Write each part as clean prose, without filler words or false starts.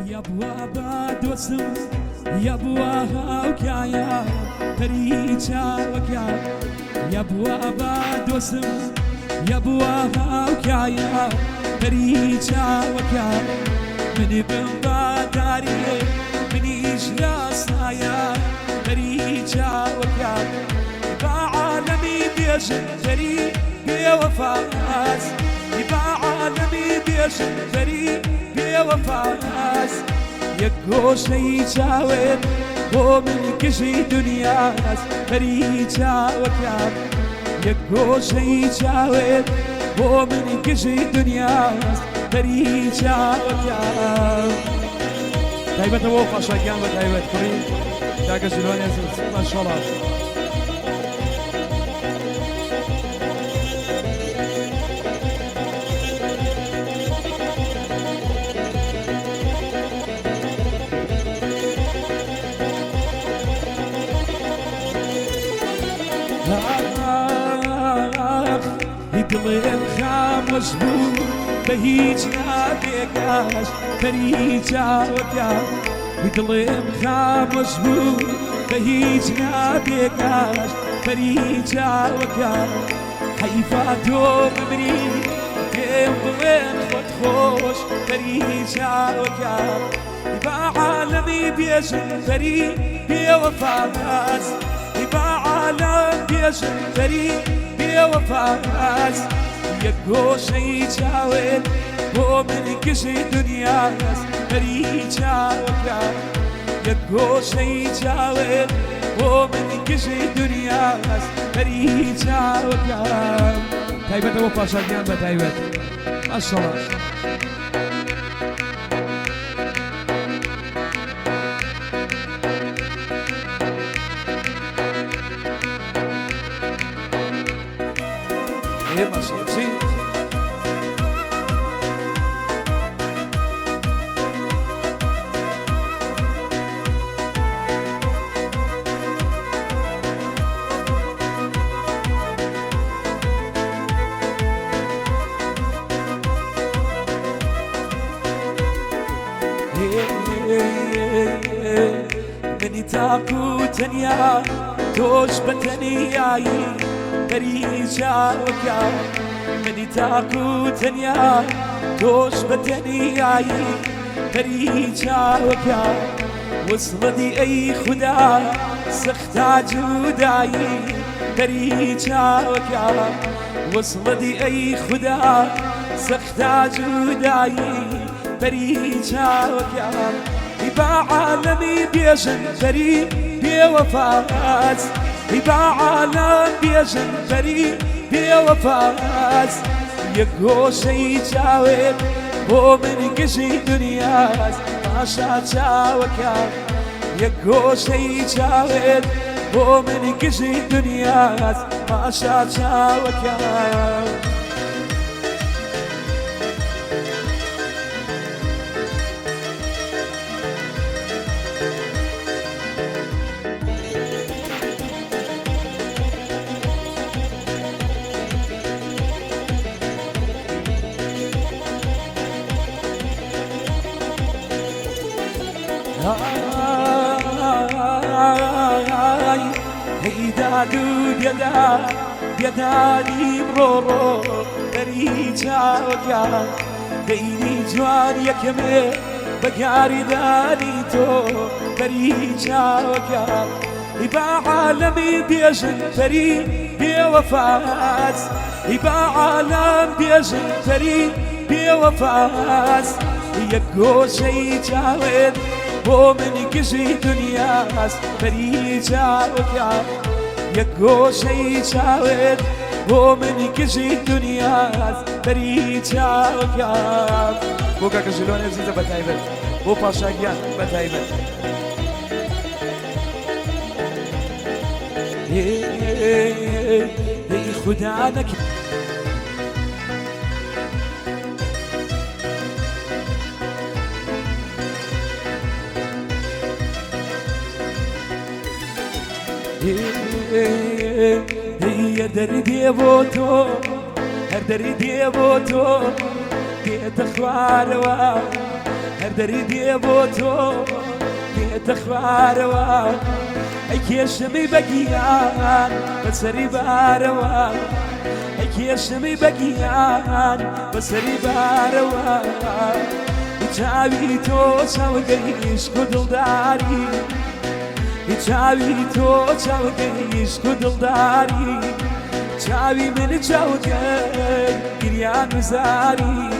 يا بوابا دوسم يا بوها وكايا فريجا وكا يا بوابا دوسم يا بوها وكايا فريجا وكا من بنبا داري من إجلا صايا فريجا وكا بعالمي بيجري بوفاس بعالمي بيجري بوفاس يكوشي جاوب بو من كشي دنياس فريجا وكا يكوشي جاوب بو من كشي دنياس فريجا وكا تايبة ووقع شاكيان بتايبة كوري تاكا شلون يزل ما شاء الله يدلي الخام وزبون بهيجنا بيقاش فريجا وكا يدلي الخام وزبون بهيجنا بيقاش فريجا وكا حيفاتو ممري كيم بلين خد خوش فريجا وكا بعالمي بيجن فري بوفاس بعالم بيجن فري بوفاس يكوشي جاوب بو من كشي دنياس فريجا وكا يكوشي جاوب بو من كشي دنياس فريجا وكا تايبة وفا شاكيان بتايبة ما شاء الله ايه ماشي سي مني تاكو تنيا توش بتنياي فريجا وكا مني تاكو تنيا توش بتنياي فريجا وكا وصلتي اي خدا سختا جوداي فريجا وكا وصلتي اي خدا سختا جوداي فريجا وكا بعالمي بيجن فري بوفاس بعالم بيجن فري بوفاس يكوشي جاوب بو من كشي دنياس ماشا جاوكا يكوشي جاوب بو من كشي دنياس ماشا جاوكا هيدا دود يدا يداني برورو فريجا وكا ديني جوان يكمي بقاري داني تو فريجا وكا بعالمي بيجن فري بوفاس بعالم بيجن فري بوفاس يكوشي جاوب بو من كشي دنياس فريجا وكا يكوشي جاوب بو من كشي دنياس فريجا وكا بوكا كشلون يزيد بتايبت بو باشاكيان بتايبت هي خدانك هي دردي بوتو هر دردي بوتو ديت اخواروا هر دەریدێ بۆ تۆ بێتە خوارەوە ئەی کێشەمەی بەگیان بەسەری بارەوە ئەی کێشەمەی بەگیان بەسەری بارەوە چاوی تۆ چاوگەیشک و دڵداری چاوی تۆ چاوگەیشک و دڵداری چاوی من چاوگەی گریان و زاری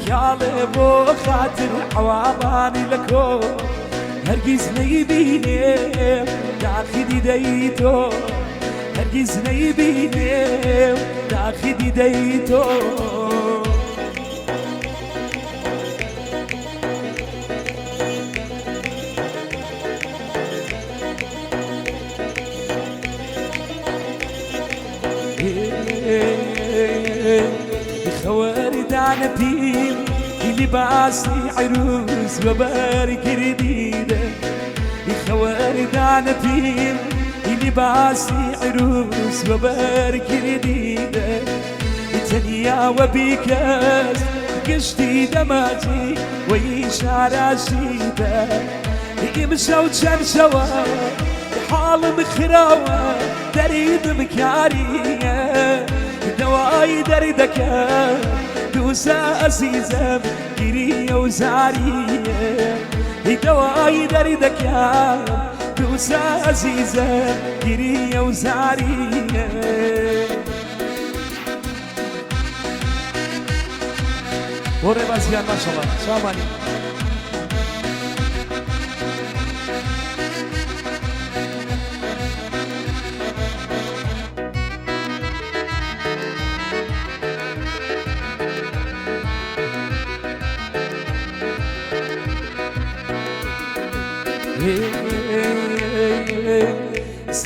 کاڵێ بۆ خاتر حواڵانی لە کۆ هەرگیز نەیبینێم داخی دیدەی تۆ هەرگیز نەیبینێم داخی دیدەی تۆ خوارد بیم لباسي عروس وبارك جديدة خوارد بیم لباسي عروس وبارك جديدة تنيا وبيكاس قشتي دماجي ويشعر عشيدة يمشى وتشمشوا حال مخراوة دريد مكارية دواي دردك دوسا أسيزم كريه وزاريه دواي دردك دوسا أسيزم كريه وزاريه وري بازيان ما شاء الله شاماني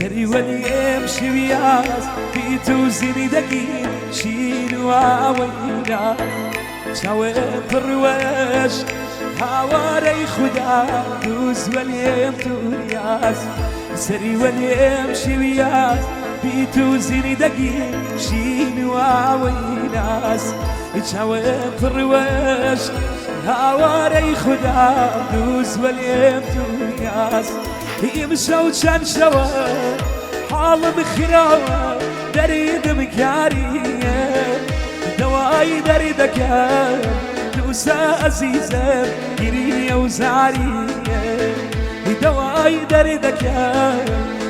سري واليمشي وياس بيتو زيني دقيق شين وعوينا شاوي برواش هاواري خدا دوز واليم تورياس سري واليمشي وياس بيتو زيني دقيق شين وعويناس شاوي برواش هاواري خدا دوز واليم تورياس يمشى وتشنشوا حال مخراوة دريد مكارية دواي دردك دوسا عزيزة كريه وزارية دواي دردك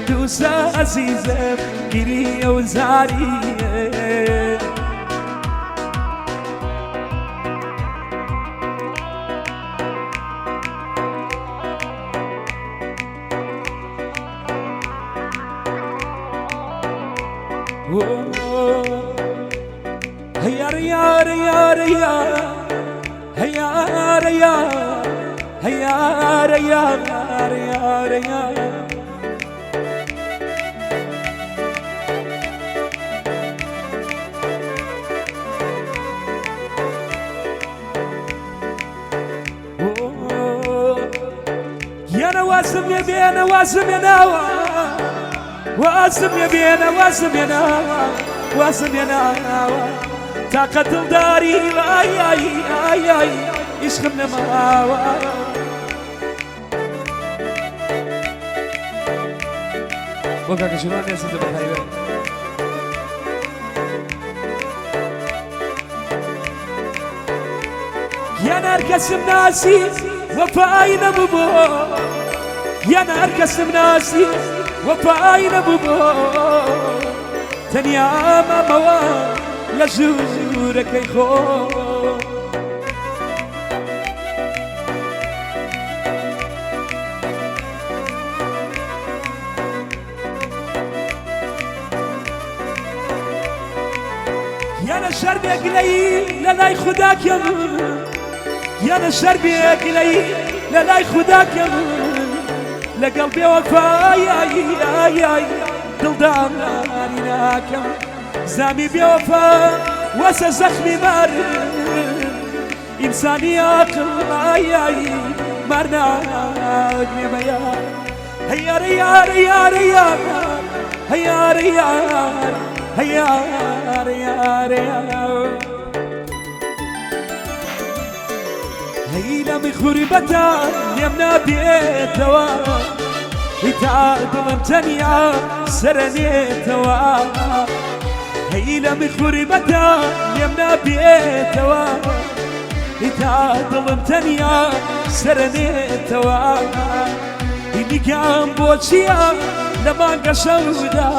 دوسا عزيزة كريه وزارية هيا ريا ريا ريا هيا ريا هيا ريا ريا ريا يا نواسم يا بي انا واسم يا نوا واسم يا بي انا واسم يا نوا واسم يا نوا طاقة الداري اي اي اي اي يشخمنا ماوا وكاك شلون يا سيدي بالحيوان يا نار كسم ناسي وفاينا ببو يا نار كسم ناسي وفاينا ببو تنيا ما موال لجورك يخو يا نشر بيقلي لا خداك يا يا نشر بيقلي لا خداك يا لقلبي وفاي اي اي دل داريناك زامي بيوفا واسا زخمي مر إنساني عقل اي مرنا ميا هيا ريا ريا ريا هيا ريا هيا ريا ريا هيلا مخربتا يمنا بيتوا يتعادل تنيا سرنيتوا هيلا مخربتا يمنا بيتوا يتعادل تنيا سرنيتوا إني كان بوشيا لما قشودا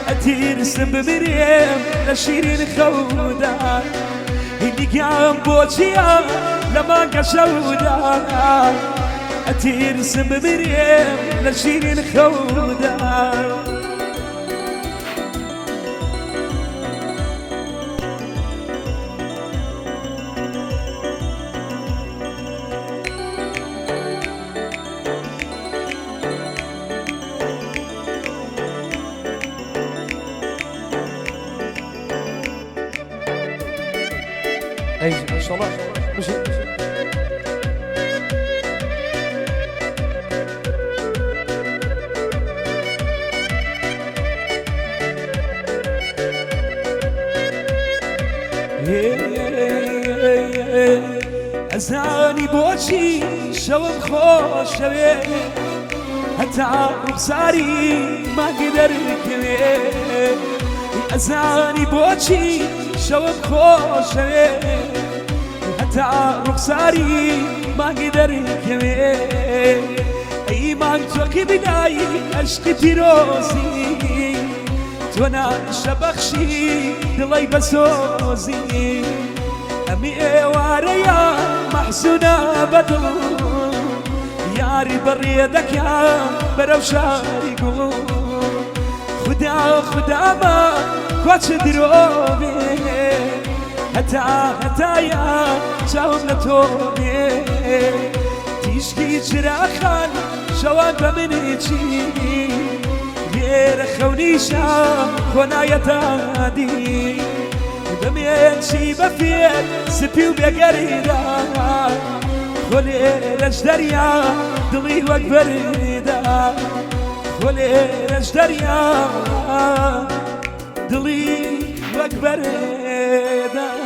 أتير سب مريم لشيرين خودا إني كان بوشيا لما قشودا أتير سب مريم لشيرين خودا أي إن شاء الله مشي أزاني بوشي شوم خوش شوي هتعب ساري ما قدر كوي أزاني بوشي شوم خوش شوي هتعب ساري ما قدر كوي أي ما توكي بداي عشق تيروزي تونا شبخشي دلي بسوزي أمي واريا محزونة بدل ياري بريدك يا بروشاري قول خدا ما كواتش دروبي هتا يا شاوم نتوبي تيشكي جراخان شوان بمنيجي غير خونيشا خنايا تادي بميشي بفير سبيو بقريدا خلي رجدريا دلي وقبريدا خلي رجدريا دلي وقبريدا